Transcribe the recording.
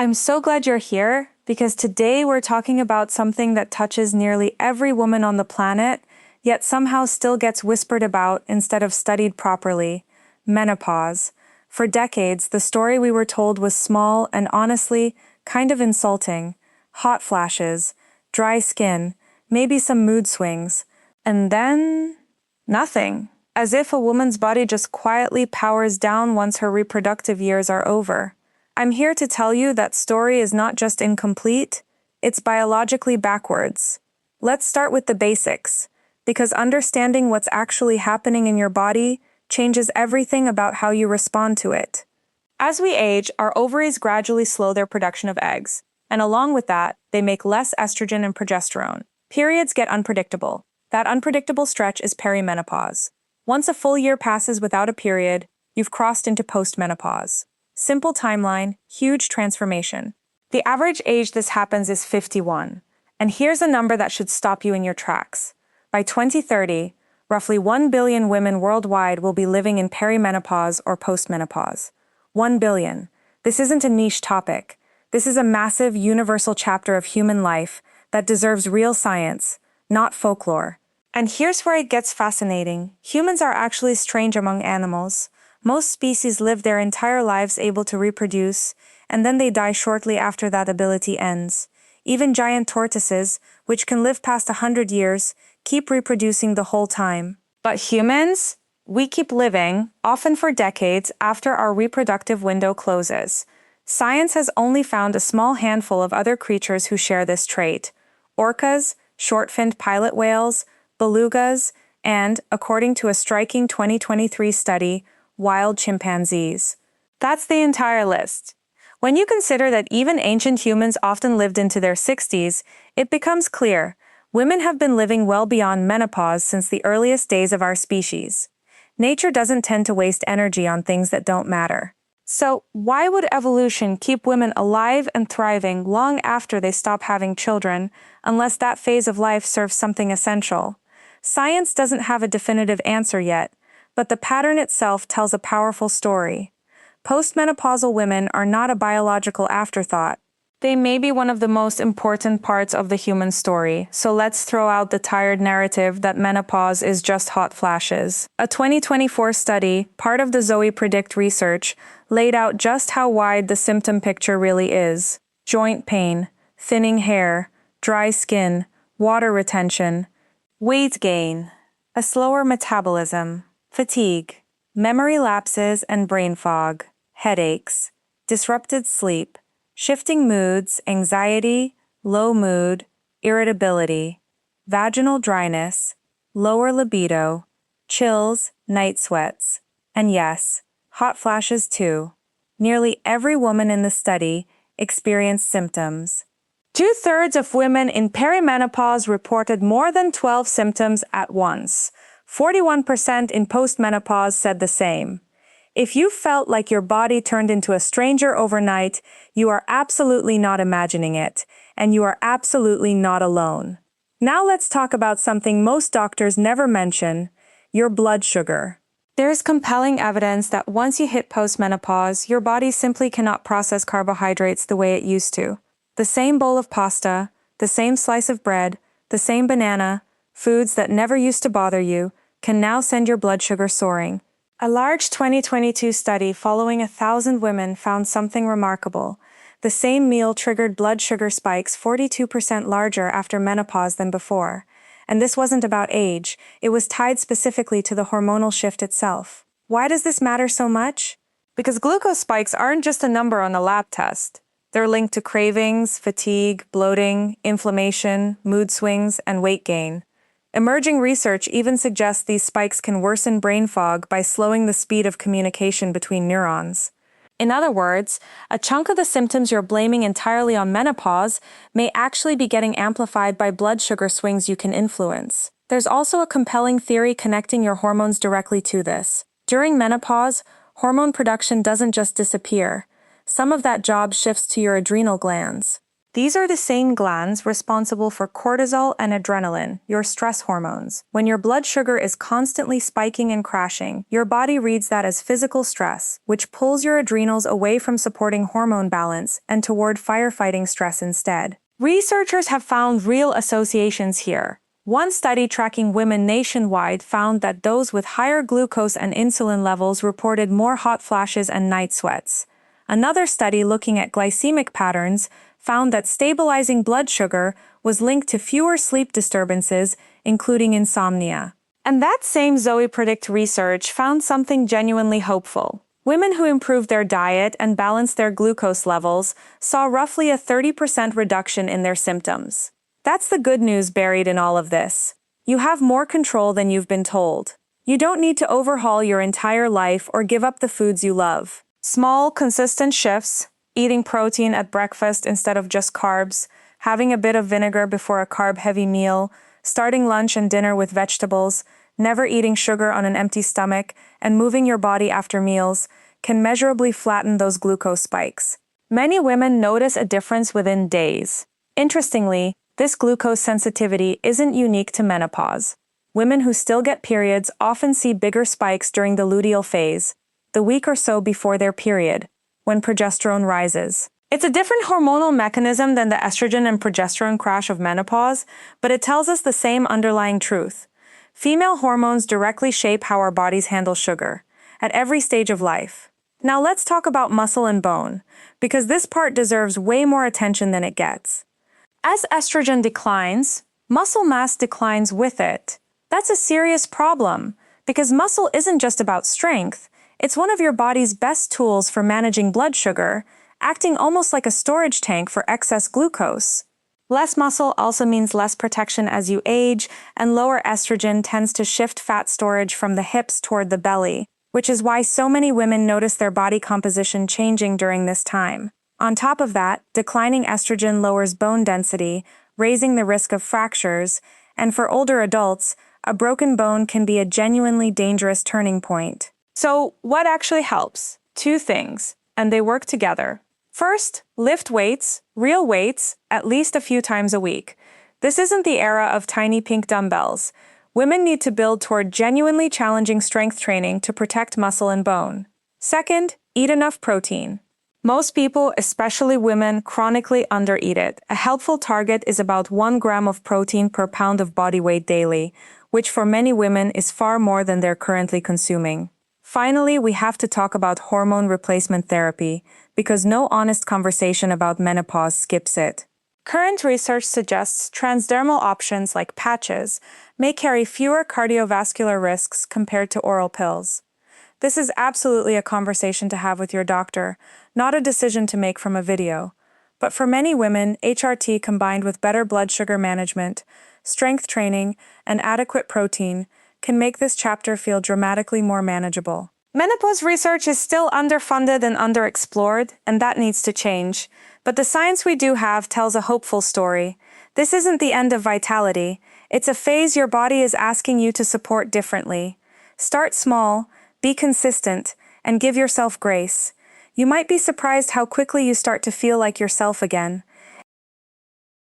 I'm so glad you're here because today we're talking about something that touches nearly every woman on the planet, yet somehow still gets whispered about instead of studied properly: menopause. For decades, the story we were told was small and honestly kind of insulting. Hot flashes, dry skin, maybe some mood swings, and then nothing. As if a woman's body just quietly powers down once her reproductive years are over. I'm here to tell you that story is not just incomplete, it's biologically backwards. Let's start with the basics, because understanding what's actually happening in your body changes everything about how you respond to it. As we age, our ovaries gradually slow their production of eggs, and along with that, they make less estrogen and progesterone. Periods get unpredictable. That unpredictable stretch is perimenopause. Once a full year passes without a period, you've crossed into postmenopause. Simple timeline, huge transformation. The average age this happens is 51. And here's a number that should stop you in your tracks. By 2030, roughly 1 billion women worldwide will be living in perimenopause or postmenopause. 1 billion. This isn't a niche topic. This is a massive, universal chapter of human life that deserves real science, not folklore. And here's where it gets fascinating. Humans are actually strange among animals. Most species live their entire lives able to reproduce, and then they die shortly after that ability ends. Even giant tortoises, which can live past 100 years, keep reproducing the whole time. But humans? We keep living, often for decades, after our reproductive window closes. Science has only found a small handful of other creatures who share this trait: orcas, short-finned pilot whales, belugas, and, according to a striking 2023 study, wild chimpanzees. That's the entire list. When you consider that even ancient humans often lived into their 60s, it becomes clear women have been living well beyond menopause since the earliest days of our species. Nature doesn't tend to waste energy on things that don't matter. So, why would evolution keep women alive and thriving long after they stop having children, unless that phase of life serves something essential? Science doesn't have a definitive answer yet, but the pattern itself tells a powerful story. Postmenopausal women are not a biological afterthought. They may be one of the most important parts of the human story, so let's throw out the tired narrative that menopause is just hot flashes. A 2024 study, part of the Zoe Predict research, laid out just how wide the symptom picture really is. Joint pain, thinning hair, dry skin, water retention, weight gain, a slower metabolism, fatigue, memory lapses and brain fog, headaches, disrupted sleep, shifting moods, anxiety, low mood, irritability, vaginal dryness, lower libido, chills, night sweats, and yes, hot flashes too. Nearly every woman in the study experienced symptoms. 2/3 of women in perimenopause reported more than 12 symptoms at once. 41% in postmenopause said the same. If you felt like your body turned into a stranger overnight, you are absolutely not imagining it, and you are absolutely not alone. Now let's talk about something most doctors never mention: your blood sugar. There's compelling evidence that once you hit postmenopause, your body simply cannot process carbohydrates the way it used to. The same bowl of pasta, the same slice of bread, the same banana, foods that never used to bother you, can now send your blood sugar soaring. A large 2022 study following 1,000 women found something remarkable. The same meal triggered blood sugar spikes 42% larger after menopause than before. And this wasn't about age, it was tied specifically to the hormonal shift itself. Why does this matter so much? Because glucose spikes aren't just a number on a lab test. They're linked to cravings, fatigue, bloating, inflammation, mood swings, and weight gain. Emerging research even suggests these spikes can worsen brain fog by slowing the speed of communication between neurons. In other words, a chunk of the symptoms you're blaming entirely on menopause may actually be getting amplified by blood sugar swings you can influence. There's also a compelling theory connecting your hormones directly to this. During menopause, hormone production doesn't just disappear. Some of that job shifts to your adrenal glands. These are the same glands responsible for cortisol and adrenaline, your stress hormones. When your blood sugar is constantly spiking and crashing, your body reads that as physical stress, which pulls your adrenals away from supporting hormone balance and toward firefighting stress instead. Researchers have found real associations here. One study tracking women nationwide found that those with higher glucose and insulin levels reported more hot flashes and night sweats. Another study looking at glycemic patterns found that stabilizing blood sugar was linked to fewer sleep disturbances, including insomnia. And that same Zoe Predict research found something genuinely hopeful. Women who improved their diet and balanced their glucose levels saw roughly a 30% reduction in their symptoms. That's the good news buried in all of this. You have more control than you've been told. You don't need to overhaul your entire life or give up the foods you love. Small, consistent shifts, eating protein at breakfast instead of just carbs, having a bit of vinegar before a carb-heavy meal, starting lunch and dinner with vegetables, never eating sugar on an empty stomach, and moving your body after meals can measurably flatten those glucose spikes. Many women notice a difference within days. Interestingly, this glucose sensitivity isn't unique to menopause. Women who still get periods often see bigger spikes during the luteal phase, the week or so before their period, when progesterone rises. It's a different hormonal mechanism than the estrogen and progesterone crash of menopause, but it tells us the same underlying truth. Female hormones directly shape how our bodies handle sugar, at every stage of life. Now let's talk about muscle and bone, because this part deserves way more attention than it gets. As estrogen declines, muscle mass declines with it. That's a serious problem, because muscle isn't just about strength. It's one of your body's best tools for managing blood sugar, acting almost like a storage tank for excess glucose. Less muscle also means less protection as you age, and lower estrogen tends to shift fat storage from the hips toward the belly, which is why so many women notice their body composition changing during this time. On top of that, declining estrogen lowers bone density, raising the risk of fractures, and for older adults, a broken bone can be a genuinely dangerous turning point. So, what actually helps? Two things, and they work together. First, lift weights, real weights, at least a few times a week. This isn't the era of tiny pink dumbbells. Women need to build toward genuinely challenging strength training to protect muscle and bone. Second, eat enough protein. Most people, especially women, chronically undereat it. A helpful target is about 1 gram of protein per pound of body weight daily, which for many women is far more than they're currently consuming. Finally, we have to talk about hormone replacement therapy, because no honest conversation about menopause skips it. Current research suggests transdermal options like patches may carry fewer cardiovascular risks compared to oral pills. This is absolutely a conversation to have with your doctor, not a decision to make from a video. But for many women, HRT combined with better blood sugar management, strength training, and adequate protein can make this chapter feel dramatically more manageable. Menopause research is still underfunded and underexplored, and that needs to change. But the science we do have tells a hopeful story. This isn't the end of vitality. It's a phase your body is asking you to support differently. Start small, be consistent, and give yourself grace. You might be surprised how quickly you start to feel like yourself again,